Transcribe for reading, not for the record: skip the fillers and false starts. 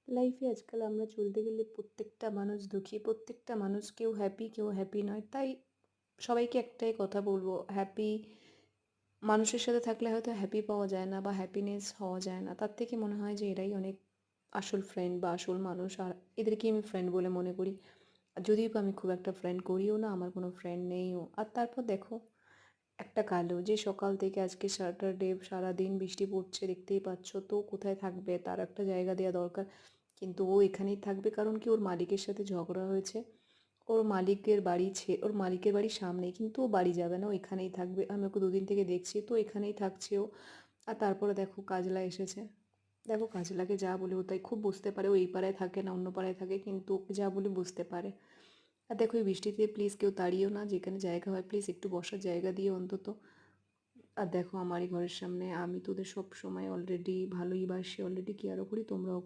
লাইফে আজকাল আমরা চলতে গেলে প্রত্যেকটা মানুষ দুঃখী, প্রত্যেকটা মানুষ কেউ হ্যাপি নয়। তাই সবাইকে একটাই কথা বলবো, মানুষের সাথে থাকলে হয়তো হ্যাপি পাওয়া যায় না বা হ্যাপিনেস হওয়া যায় না। তার থেকে মনে হয় যে এরাই অনেক আসল ফ্রেন্ড বা আসল মানুষ, আর এদেরকেই আমি ফ্রেন্ড বলে মনে করি। আর যদিও বা আমি খুব একটা ফ্রেন্ড করিও না, আমার কোনো ফ্রেন্ড নেইও। আর তারপর দেখো, একটা কালো যে সকাল থেকে আজকে স্যাটারডে, সারাদিন বৃষ্টি পড়ছে দেখতেই পাচ্ছ, তো কোথায় থাকবে, তার একটা জায়গা দেওয়া দরকার। কিন্তু ও এখানেই থাকবে, কারণ কি ওর মালিকের সাথে ঝগড়া হয়েছে। ওর মালিকের বাড়ির সামনেই, কিন্তু ও বাড়ি যাবে না, ও এখানেই থাকবে। আমি ওকে দুদিন থেকে দেখছি, তো এখানেই থাকছে ও। আর তারপরে দেখো কাজলা এসেছে। দেখো কাজলাকে যা বলে ও তাই খুব বুঝতে পারে, ও এই পাড়ায় থাকে না অন্য পাড়ায় থাকে, কিন্তু ওকে যা বলে বুঝতে পারে। আর দেখো এই বৃষ্টিতে প্লিজ কেউ তাড়িও না, যেখানে জায়গা হয় প্লিজ একটু বসার জায়গা দিও অন্তত। আর দেখো আমারই ঘরের সামনে, আমি তোদের সব সময় অলরেডি ভালোই বাসি, অলরেডি কেয়ারও করি, তোমরাও